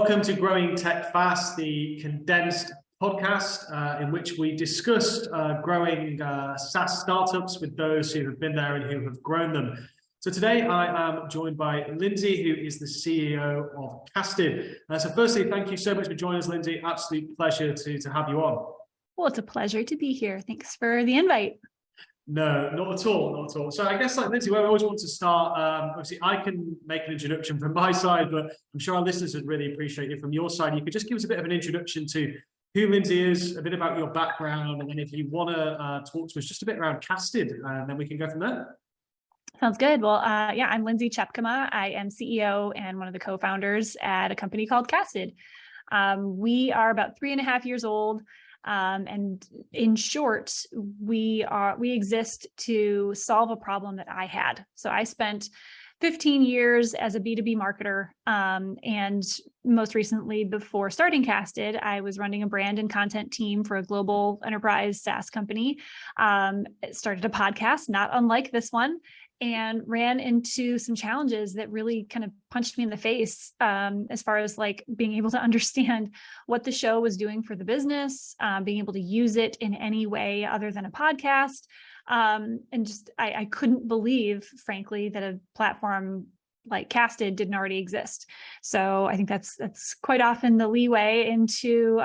Welcome to Growing Tech Fast, the condensed podcast in which we discussed growing SaaS startups with those who have been there and who have grown them. So today I am joined by Lindsay, who is the CEO of Casted. So firstly, thank you so much for joining us, Lindsay. Absolute pleasure to have you on. Well, it's a pleasure to be here. Thanks for the invite. No, not at all, not at all. So I guess, like Lindsay, where I always want to start, obviously I can make an introduction from my side, but I'm sure our listeners would really appreciate it from your side. You could just give us a bit of an introduction to who Lindsay is, a bit about your background, and then if you want to talk to us just a bit around Casted, then we can go from there. Sounds good. Well, I'm Lindsay Tjepkema. I am CEO and one of the co-founders at a company called Casted. We are about 3.5 years old. And in short, we exist to solve a problem that I had. So I spent 15 years as a B2B marketer. And most recently, before starting Casted, I was running a brand and content team for a global enterprise SaaS company. Started a podcast, not unlike this one, and ran into some challenges that really kind of punched me in the face as far as like being able to understand what the show was doing for the business, being able to use it in any way other than a podcast. And just, I couldn't believe, frankly, that a platform like Casted didn't already exist. So I think that's quite often the leeway into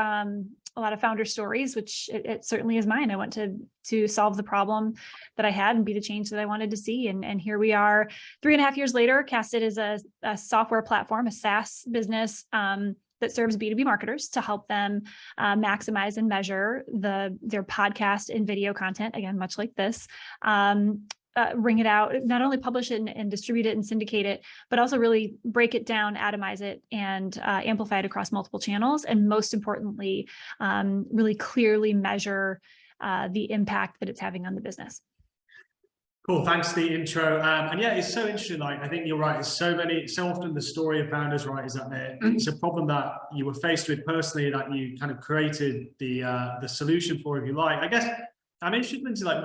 a lot of founder stories, which it certainly is mine. I want to solve the problem that I had and be the change that I wanted to see. And here we are 3.5 years later. Casted is a software platform, a SaaS business that serves B2B marketers to help them maximize and measure their podcast and video content, again, much like this. Ring it out, not only publish it and distribute it and syndicate it, but also really break it down, atomize it, and amplify it across multiple channels. And most importantly, really clearly measure the impact that it's having on the business. Cool, thanks for the intro. And yeah, it's so interesting. Like, I think you're right. It's so often the story of founders, right, is that it's a problem that you were faced with personally that you kind of created the solution for, if you like. I guess I'm interested into like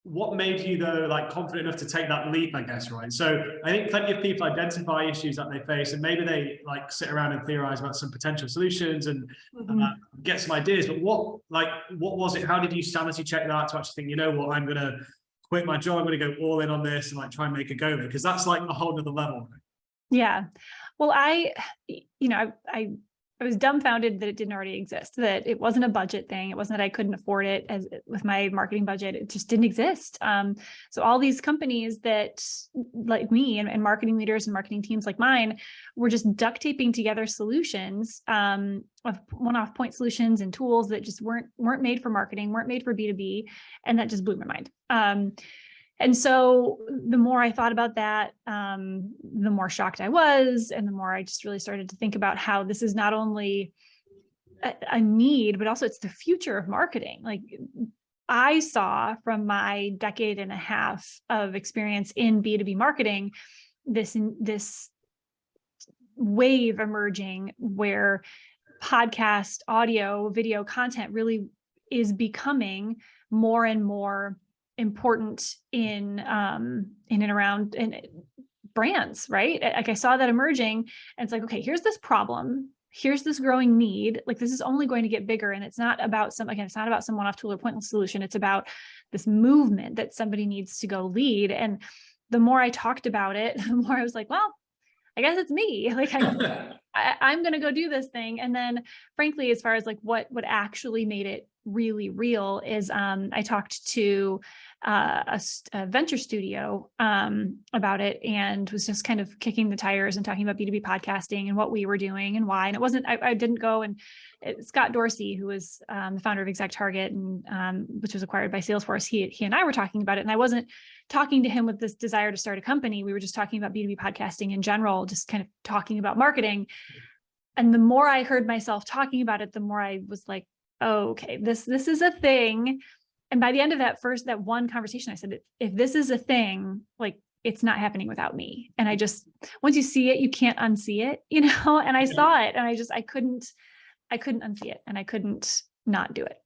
what made you though like confident enough to take that leap, I guess, right? So I think plenty of people identify issues that they face and maybe they like sit around and theorize about some potential solutions and get some ideas, but what was it? How did you sanity check that to actually think, you know what, I'm going to quit my job, I'm going to go all in on this and like try and make a go of it? Because that's like a whole nother level. Yeah. Well, I was dumbfounded that it didn't already exist, that it wasn't a budget thing. It wasn't that I couldn't afford it with my marketing budget. It just didn't exist. So all these companies that like me and marketing leaders and marketing teams like mine were just duct taping together solutions of one-off point solutions and tools that just weren't made for marketing, weren't made for B2B. And that just blew my mind. And so the more I thought about that, the more shocked I was, and the more I just really started to think about how this is not only a need, but also it's the future of marketing. Like I saw from my 1.5 decades of experience in B2B marketing, this wave emerging where podcast, audio, video content really is becoming more and more important in and around brands, right? Like I saw that emerging, and it's like, okay, here's this problem, here's this growing need. Like this is only going to get bigger, and it's not about some one-off tool or pointless solution. It's about this movement that somebody needs to go lead. And the more I talked about it, the more I was like, well, I guess it's me. Like I'm going to go do this thing. And then frankly, as far as like what actually made it really real is I talked to a venture studio about it and was just kind of kicking the tires and talking about B2B podcasting and what we were doing and why. And it wasn't, I didn't go and Scott Dorsey, who was the founder of ExactTarget and which was acquired by Salesforce, he and I were talking about it. And I wasn't talking to him with this desire to start a company. We were just talking about B2B podcasting in general, just kind of talking about marketing. And the more I heard myself talking about it, the more I was like, oh, okay, this is a thing. And by the end of that one conversation, I said, if this is a thing, like it's not happening without me. And I just, once you see it, you can't unsee it, you know? And I saw it and I couldn't unsee it, and I couldn't not do it.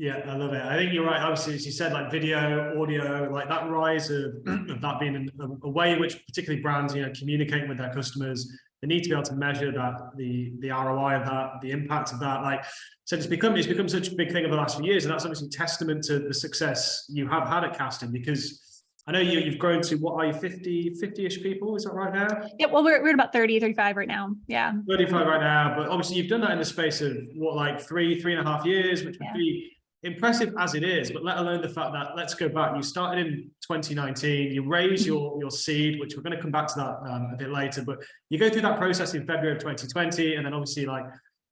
Yeah, I love it. I think you're right. Obviously, as you said, like video, audio, like that rise of that being a way in which particularly brands, communicate with their customers They need to be able to measure that, the ROI of that, the impact of that. Like, so it's become such a big thing over the last few years, and that's obviously testament to the success you have had at Casting, because I know you've grown to, what are you, 50-ish people? Is that right now? Yeah, well, we're at about 30, 35 right now. Yeah. 35 right now, but obviously you've done that in the space of what, like three and a half years, which would be impressive as it is, but let alone the fact that, let's go back, you started in 2019, you raised your seed, which we're going to come back to that a bit later, but you go through that process in February of 2020, and then obviously like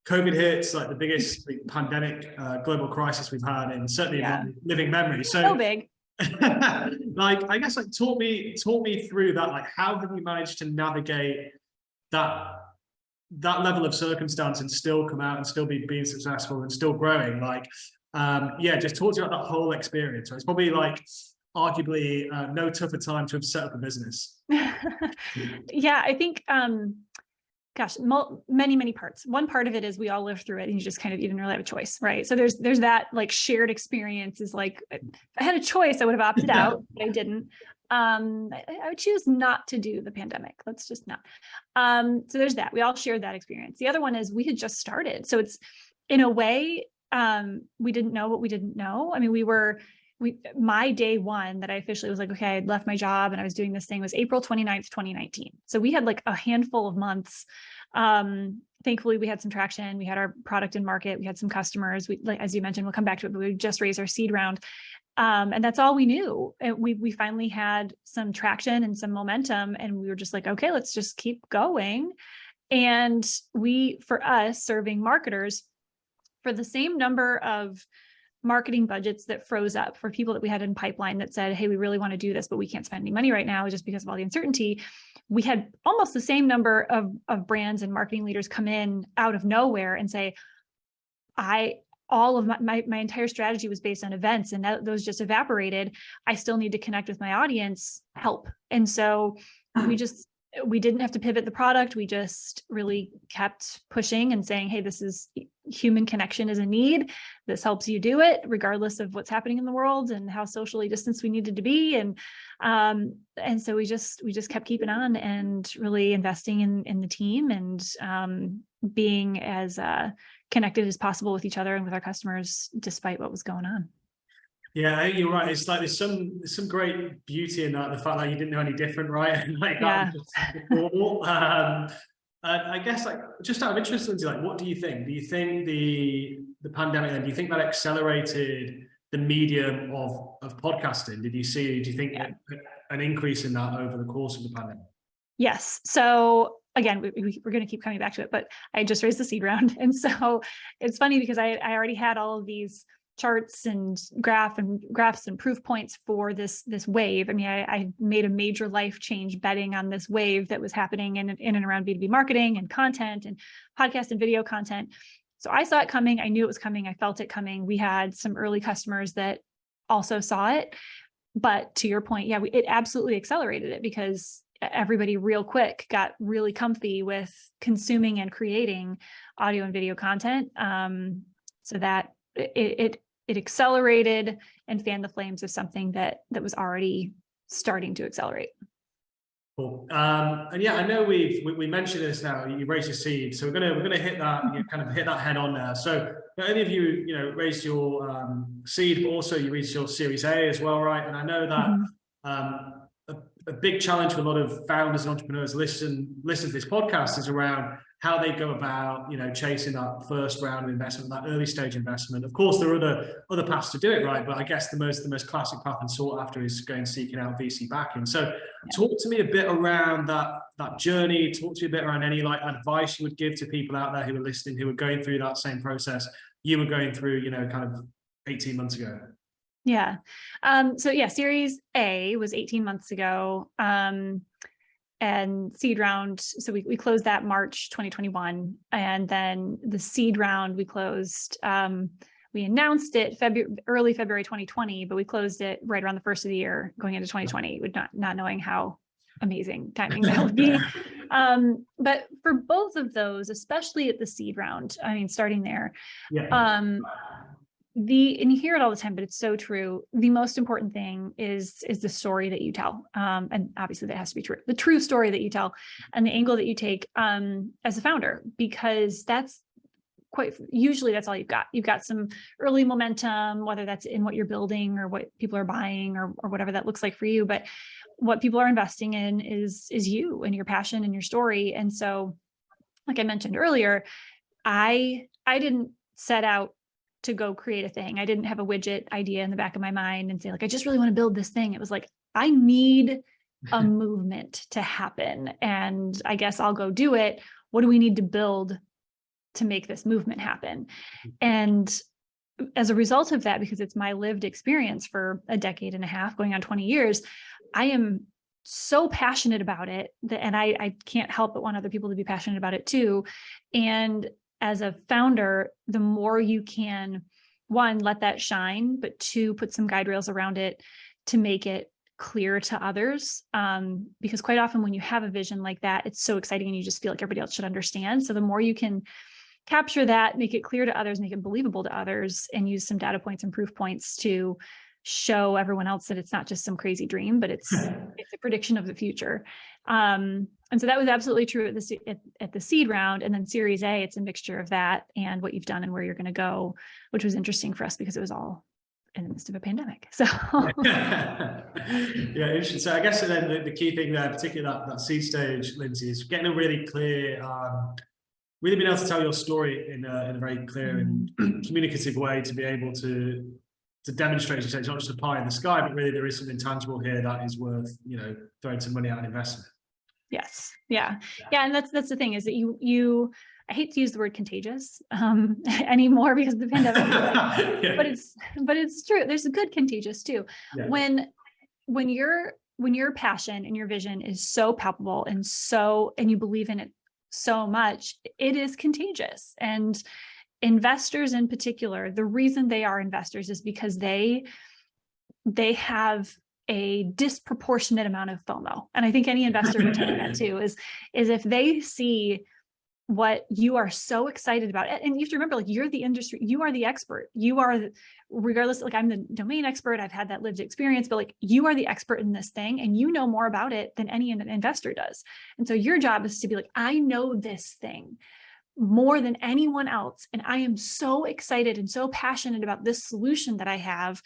COVID hits, like the biggest pandemic global crisis we've had in certainly living memory. So big. Like, I guess, like, talk me through that. Like, how have you managed to navigate that level of circumstance and still come out and still being successful and still growing? Like, just talk to me about that whole experience. Right? It's probably like arguably no tougher time to have set up a business. Yeah, I think many parts. One part of it is we all live through it, and you just kind of, you didn't really have a choice, right? So there's that like shared experience. Is like, if I had a choice, I would have opted out, but I didn't. I would choose not to do the pandemic. Let's just not. So there's that. We all shared that experience. The other one is we had just started, so it's, in a way, we didn't know what we didn't know. I mean, my day one that I officially was like, okay, I'd left my job and I was doing this thing, was April 29th, 2019. So we had like a handful of months. Thankfully we had some traction. We had our product in market. We had some customers. We, like, as you mentioned, we'll come back to it, but we just raised our seed round. And that's all we knew. And we finally had some traction and some momentum, and we were just like, okay, let's just keep going. And for us serving marketers, for the same number of marketing budgets that froze up, for people that we had in pipeline that said, hey, we really want to do this, but we can't spend any money right now just because of all the uncertainty, we had almost the same number of brands and marketing leaders come in out of nowhere and say, all of my entire strategy was based on events, and those just evaporated. I still need to connect with my audience, help. And so we didn't have to pivot the product. We just really kept pushing and saying, hey, this is human connection is a need. This helps you do it regardless of what's happening in the world and how socially distanced we needed to be. And so we just kept keeping on and really investing in the team, and being as connected as possible with each other and with our customers, despite what was going on. Yeah, I think you're right. It's like there's some great beauty in that, the fact that you didn't know any different, right? Like, yeah. That was just normal. I guess, like, just out of interest, Lindsay, like, what do you think? Do you think the pandemic, then, do you think that accelerated the medium of podcasting? Do you think an increase in that over the course of the pandemic? Yes. So again, we're going to keep coming back to it, but I just raised the seed round. And so it's funny because I already had all of these charts and graphs and proof points for this wave. I mean, I made a major life change betting on this wave that was happening in and around B2B marketing and content and podcast and video content. So I saw it coming. I knew it was coming. I felt it coming. We had some early customers that also saw it. But to your point, yeah, it absolutely accelerated it, because everybody real quick got really comfy with consuming and creating audio and video content. So that it accelerated and fanned the flames of something that was already starting to accelerate. Cool. And yeah, I know we mentioned this now. You raised your seed, so we're gonna hit that, kind of hit that head on there. So not only have you raised your seed, but also you raised your Series A as well, right? And I know that a big challenge for a lot of founders and entrepreneurs listen to this podcast is around how they go about, chasing that first round of investment, that early stage investment. Of course, there are other paths to do it, right? But I guess the most classic path and sought after is going seeking out VC backing. So talk to me a bit around that journey. Talk to me a bit around any advice you would give to people out there who are listening, who are going through that same process you were going through, kind of 18 months ago. Yeah. Series A was 18 months ago. And seed round, so we closed that March 2021, and then the seed round we closed. We announced it early February 2020, but we closed it right around the first of the year, going into 2020, with not knowing how amazing timing that would be. But for both of those, especially at the seed round, I mean, starting there, and you hear it all the time, but it's so true. The most important thing is the story that you tell. And obviously that has to be true. The true story that you tell and the angle that you take as a founder, because that's usually that's all you've got. You've got some early momentum, whether that's in what you're building or what people are buying or whatever that looks like for you. But what people are investing in is you and your passion and your story. And so, like I mentioned earlier, I didn't set out to go create a thing. I didn't have a widget idea in the back of my mind and say, like, I just really want to build this thing. It was like, I need a movement to happen, and I guess I'll go do it. What do we need to build to make this movement happen? And as a result of that, because it's my lived experience for a decade and a half, going on 20 years, I am so passionate about it and I can't help but want other people to be passionate about it too. And as a founder, the more you can, one, let that shine, but two, put some guide rails around it to make it clear to others. Because quite often when you have a vision like that, it's so exciting and you just feel like everybody else should understand. So the more you can capture that, make it clear to others, make it believable to others, and use some data points and proof points to show everyone else that it's not just some crazy dream, but it's a prediction of the future. And so that was absolutely true at the seed round. And then Series A, it's a mixture of that and what you've done and where you're going to go, which was interesting for us because it was all in the midst of a pandemic. So yeah, interesting. So I guess then the key thing there, particularly that seed stage, Lindsay, is getting a really clear, really being able to tell your story in a very clear and communicative way to be able to demonstrate, as you say, it's not just a pie in the sky, but really there is something tangible here that is worth, throwing some money out and investing. Yes. Yeah. And that's the thing, is that you I hate to use the word contagious anymore because of the pandemic, but it's true. There's a good contagious too. Yeah. When your passion and your vision is so palpable and you believe in it so much, it is contagious. And investors in particular, the reason they are investors is because they have a disproportionate amount of FOMO. And I think any investor would tell you that too, is if they see what you are so excited about, and you have to remember, like, you're the industry, you are the expert, you are, regardless, like, I'm the domain expert, I've had that lived experience, but like, you are the expert in this thing and you know more about it than any investor does. And so your job is to be like, I know this thing more than anyone else. And I am so excited and so passionate about this solution that I have,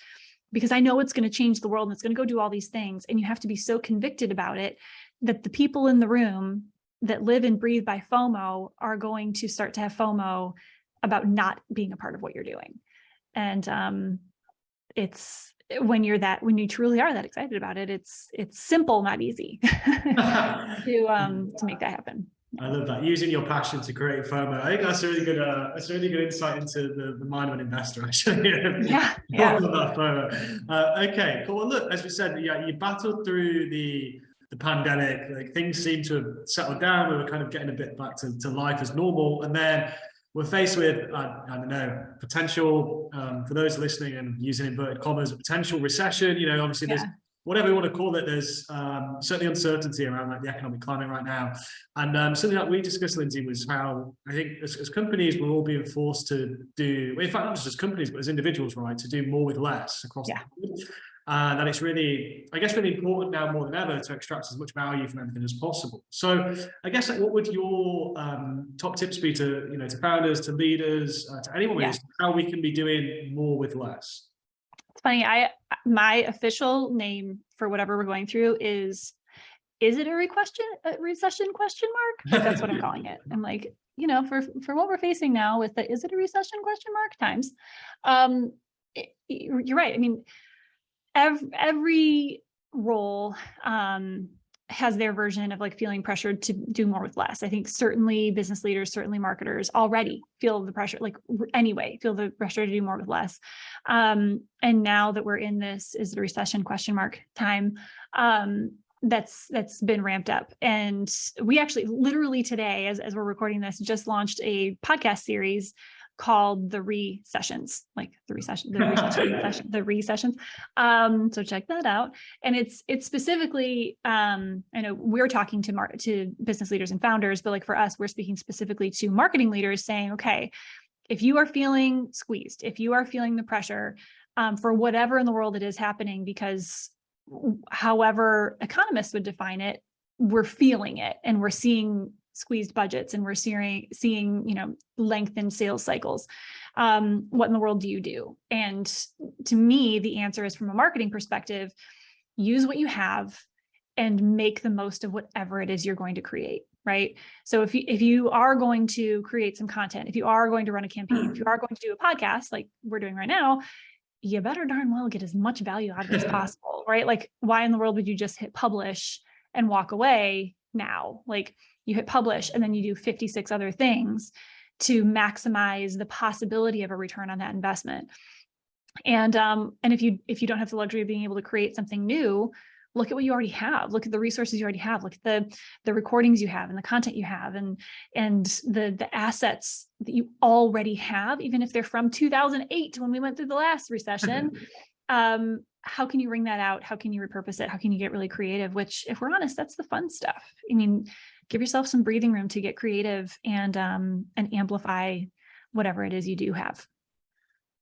because I know it's going to change the world and it's going to go do all these things. And you have to be so convicted about it that the people in the room that live and breathe by FOMO are going to start to have FOMO about not being a part of what you're doing. And it's when you truly are that excited about it, it's simple, not easy to make that happen. I love that, using your passion to create FOMO. I think that's a really good insight into the mind of an investor, actually. Yeah. Okay, cool. Well, look, as we said, you battled through the pandemic. Like, things seem to have settled down. We were kind of getting a bit back to life as normal, and then we're faced with I don't know, potential, for those listening and using inverted commas, a potential recession. Obviously there's whatever you want to call it, there's certainly uncertainty around the economic climate right now. And something that we discussed, Lindsay, was how I think as companies, we're all being forced to do, in fact, not just as companies, but as individuals, right, to do more with less across the board. And that it's really, I guess, really important now more than ever to extract as much value from everything as possible. So I guess, like, what would your top tips be to founders, to leaders, to anyone with how we can be doing more with less? It's funny. My official name for whatever we're going through is it a recession question mark? Like, that's what I'm calling it. I'm like, for what we're facing now with the, is it a recession question mark times? You're right. I mean, every role has their version of, like, feeling pressured to do more with less. I think certainly business leaders, certainly marketers already feel the pressure, feel the pressure to do more with less. And now that we're in this, is the recession question mark time, that's been ramped up. And we actually literally today, as we're recording this, just launched a podcast series called the Recessions, like the recessions. So check that out. And it's specifically, I know we're talking to business leaders and founders, but like for us, we're speaking specifically to marketing leaders, saying, okay, if you are feeling squeezed, if you are feeling the pressure for whatever in the world it is happening, because however economists would define it, we're feeling it, and we're seeing squeezed budgets, and we're seeing lengthened sales cycles. What in the world do you do? And to me, the answer is, from a marketing perspective, use what you have and make the most of whatever it is you're going to create, right? So if you are going to create some content, if you are going to run a campaign, if you are going to do a podcast like we're doing right now, you better darn well get as much value out of it as possible, right? Like, why in the world would you just hit publish and walk away now? Like, you hit publish and then you do 56 other things to maximize the possibility of a return on that investment. And if you don't have the luxury of being able to create something new, look at what you already have. Look at the resources you already have. Look at the recordings you have and the content you have, and the assets that you already have, even if they're from 2008 when we went through the last recession. How can you wring that out? How can you repurpose it? How can you get really creative? Which, if we're honest, that's the fun stuff. I mean, give yourself some breathing room to get creative and amplify whatever it is you do have.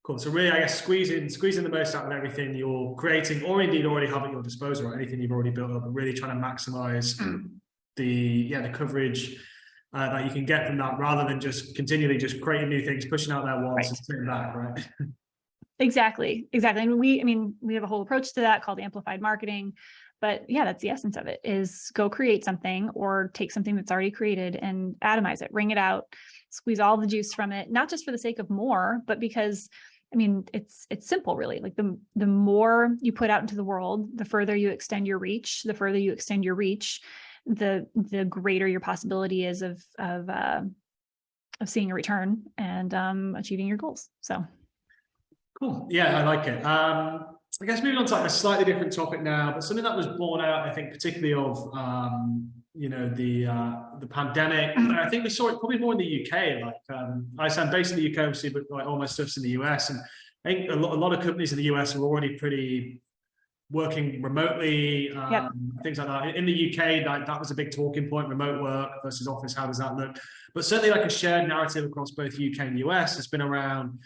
Cool. So really, I guess squeezing the most out of everything you're creating, or indeed already have at your disposal, or anything you've already built up, and really trying to maximize the coverage that you can get from that, rather than just continually just creating new things, pushing out there once and sitting back, right? Exactly. And we have a whole approach to that called amplified marketing. But yeah, that's the essence of it, is go create something, or take something that's already created and atomize it, wring it out, squeeze all the juice from it, not just for the sake of more, but because, it's simple, really. Like, the more you put out into the world, the further you extend your reach, the greater your possibility is of seeing a return and achieving your goals. So. Cool. Yeah, I like it. I guess moving on to like a slightly different topic now, but something that was born out, I think, particularly of the pandemic. I think we saw it probably more in the UK. I'm based in the UK, obviously, but like all my stuff's in the US, and I think a lot of companies in the US are already pretty working remotely, things like that. In the UK, that was a big talking point: remote work versus office. How does that look? But certainly, like, a shared narrative across both UK and US has been around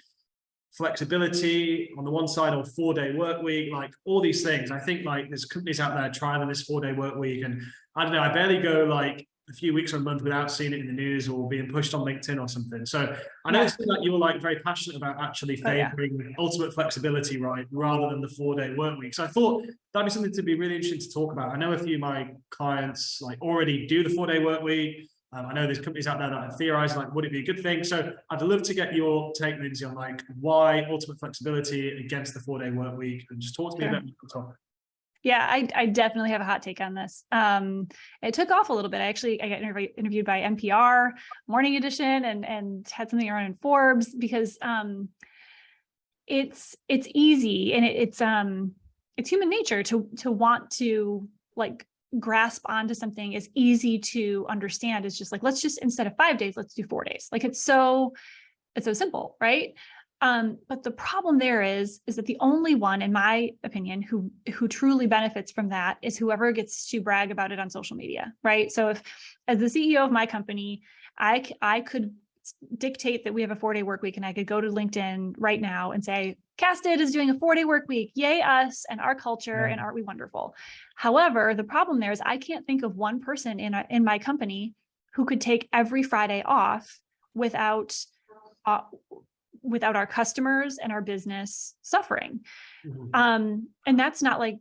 flexibility on the one side, or 4-day work week, like all these things. I think like there's companies out there trialing this 4-day work week, and I don't know, I barely go like a few weeks or a month without seeing it in the news or being pushed on LinkedIn or something. So I know that you were like very passionate about actually favoring ultimate flexibility, right, rather than the 4-day work week. So I thought that'd be something to be really interesting to talk about. I know a few of my clients like already do the 4-day work week. I know there's companies out there that are theorizing, like, would it be a good thing? So I'd love to get your take, Lindsay, on like why ultimate flexibility against the 4-day work week, and just talk to me about the topic. Yeah, I definitely have a hot take on this. It took off a little bit. I got interviewed by NPR Morning Edition and had something around in Forbes, because it's easy, and it's human nature to want to like grasp onto something is easy to understand. It's just like, let's just, instead of 5 days, let's do 4 days. Like, it's so simple, right? But the problem there is that the only one, in my opinion, who truly benefits from that is whoever gets to brag about it on social media, right? So if, as the CEO of my company, I could dictate that we have a 4-day work week, and I could go to LinkedIn right now and say, Casted is doing a 4-day work week. Yay, us and our culture, and aren't we wonderful? However, the problem there is I can't think of one person in my company who could take every Friday off without our customers and our business suffering. And that's not like,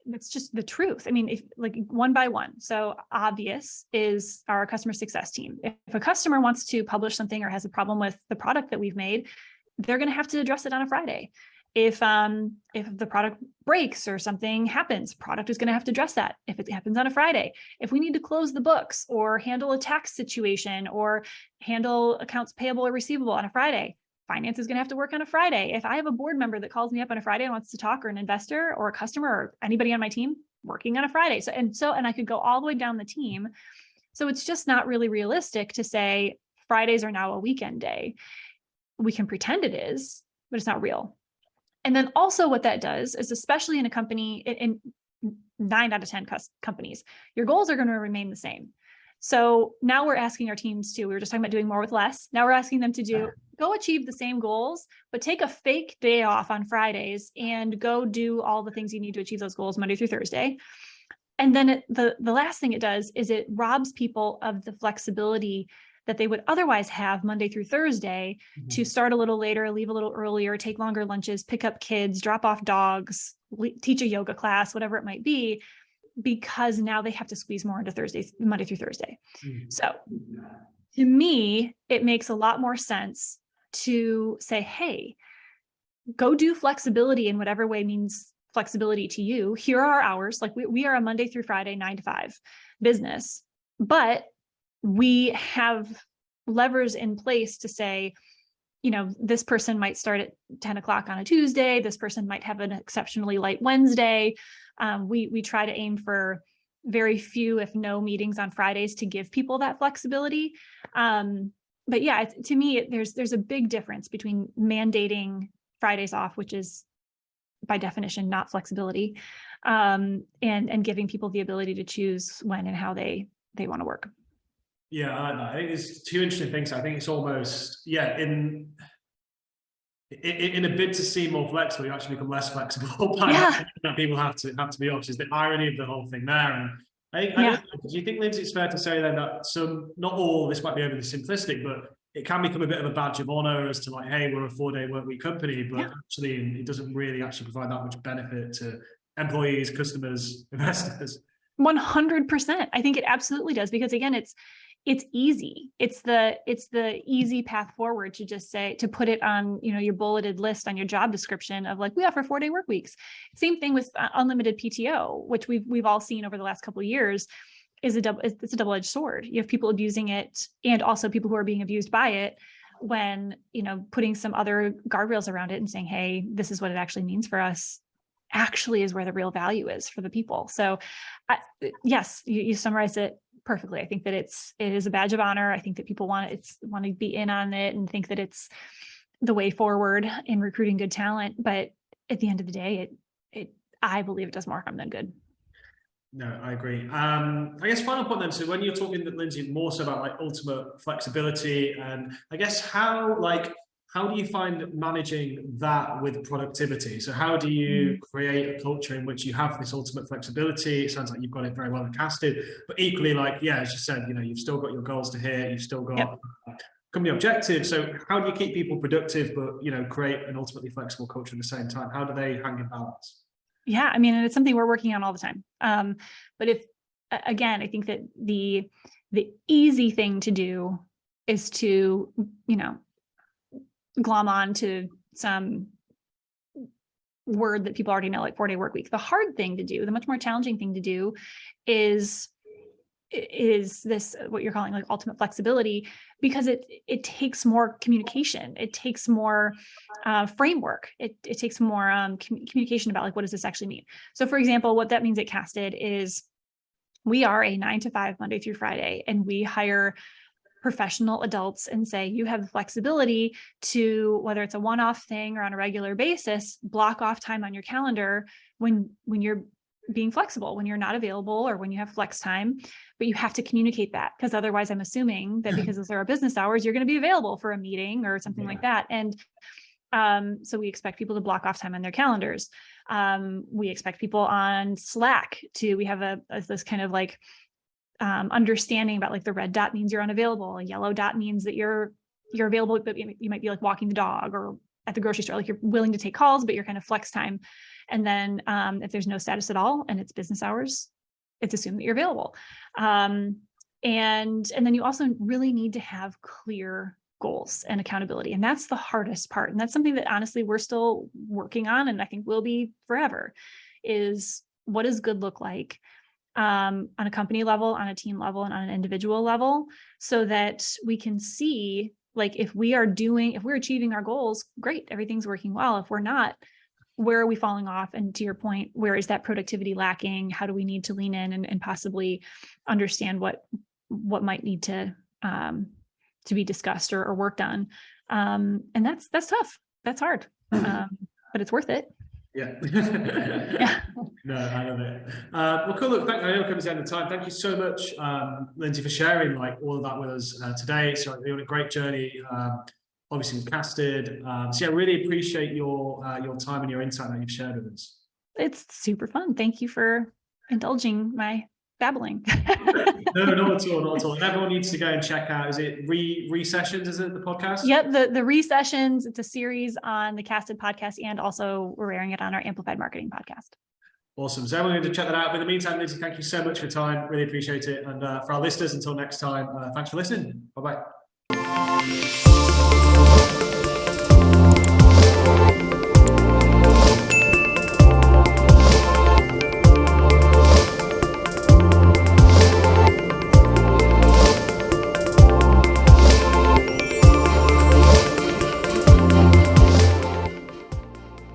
that's just the truth. I mean, if like one by one. So obvious is our customer success team. If a customer wants to publish something or has a problem with the product that we've made, they're going to have to address it on a Friday. If the product breaks or something happens, product is going to have to address that if it happens on a Friday. If we need to close the books or handle a tax situation or handle accounts payable or receivable on a Friday, finance is going to have to work on a Friday. If I have a board member that calls me up on a Friday and wants to talk, or an investor or a customer or anybody on my team, working on a Friday. And I could go all the way down the team. So it's just not really realistic to say Fridays are now a weekend day. We can pretend it is, but it's not real. And then also what that does is, especially in a company, in 9 out of 10 companies, your goals are going to remain the same. So now we're asking our teams we were just talking about doing more with less. Now we're asking them to do go achieve the same goals, but take a fake day off on Fridays and go do all the things you need to achieve those goals Monday through Thursday. And then the last thing it does is it robs people of the flexibility that they would otherwise have Monday through Thursday to start a little later, leave a little earlier, take longer lunches, pick up kids, drop off dogs, teach a yoga class, whatever it might be, because now they have to squeeze more into Monday through Thursday. So to me, it makes a lot more sense to say, hey, go do flexibility in whatever way means flexibility to you. Here are our hours. Like we are a Monday through Friday, 9 to 5 business, but we have levers in place to say, this person might start at 10 o'clock on a Tuesday. This person might have an exceptionally light Wednesday. We try to aim for very few, if no, meetings on Fridays to give people that flexibility. But yeah, to me, there's a big difference between mandating Fridays off, which is by definition not flexibility, and giving people the ability to choose when and how they want to work. Yeah, I like that. I think there's two interesting things. I think it's almost, in a bid to seem more flexible, you actually become less flexible by that people have to be off, which is the irony of the whole thing there. And do you think, Lindsay, it's fair to say then that not all, this might be overly simplistic, but it can become a bit of a badge of honor as to like, hey, we're a 4-day work week company, but actually it doesn't really actually provide that much benefit to employees, customers, investors. 100%. I think it absolutely does, because again, it's easy. It's the easy path forward to just say, to put it on, your bulleted list on your job description of like, we offer 4-day work weeks. Same thing with unlimited PTO, which we've all seen over the last couple of years. It's a double-edged sword. You have people abusing it, and also people who are being abused by it, when, putting some other guardrails around it and saying, hey, this is what it actually means for us, actually is where the real value is for the people. So yes, you summarized it perfectly. I think that it is a badge of honor. I think that people want to be in on it and think that it's the way forward in recruiting good talent. But at the end of the day, I believe it does more harm than good. No, I agree. I guess final point then. So when you're talking, Lindsay, more so about like ultimate flexibility, and I guess how do you find managing that with productivity? So how do you create a culture in which you have this ultimate flexibility? It sounds like you've got it very well casted, but equally, as you said, you've still got your goals to hit, you've still got company objectives. So how do you keep people productive, but create an ultimately flexible culture at the same time? How do they hang in balance? Yeah, I mean, and it's something we're working on all the time. But I think that the easy thing to do is to, glom on to some word that people already know, like 4-day work week. The hard thing to do, the much more challenging thing to do is this, what you're calling like ultimate flexibility, because it takes more communication. It takes more framework. It takes more communication about like, what does this actually mean? So for example, what that means at Casted is we are a 9 to 5 Monday through Friday, and we hire professional adults and say, you have the flexibility to, whether it's a one-off thing or on a regular basis, block off time on your calendar when you're being flexible, when you're not available, or when you have flex time. But you have to communicate that, because otherwise I'm assuming that because those are our business hours, you're going to be available for a meeting or something like that. And so we expect people to block off time on their calendars. We expect people on Slack we have this kind of like understanding about like the red dot means you're unavailable. A yellow dot means that you're available, but you might be like walking the dog or at the grocery store, like you're willing to take calls, but you're kind of flex time. And then if there's no status at all and it's business hours, it's assumed that you're available. And then you also really need to have clear goals and accountability. And that's the hardest part. And that's something that honestly we're still working on, and I think will be forever, is what does good look like on a company level, on a team level, and on an individual level, so that we can see, like, if we're achieving our goals, great, everything's working well. If we're not, where are we falling off? And to your point, where is that productivity lacking? How do we need to lean in and possibly understand what might need to be discussed or worked on? And that's tough. That's hard, but it's worth it. Yeah. Yeah. No, I love it. Well, cool. Look, I know it comes to the end of time. Thank you so much, Lindsay, for sharing like all of that with us today. So you're on a great journey obviously with Casted. So yeah, really appreciate your time and your insight that you've shared with us. It's super fun. Thank you for indulging my babbling. No, not at all, not at all. And everyone needs to go and check out, is it Re-Sessions, is it the podcast? Yep, the Re-Sessions, it's a series on the Casted podcast, and also we're airing it on our Amplified Marketing podcast. Awesome. So everyone going to check that out. But in the meantime, Lindsay, thank you so much for your time. Really appreciate it. And for our listeners, until next time, thanks for listening. Bye-bye.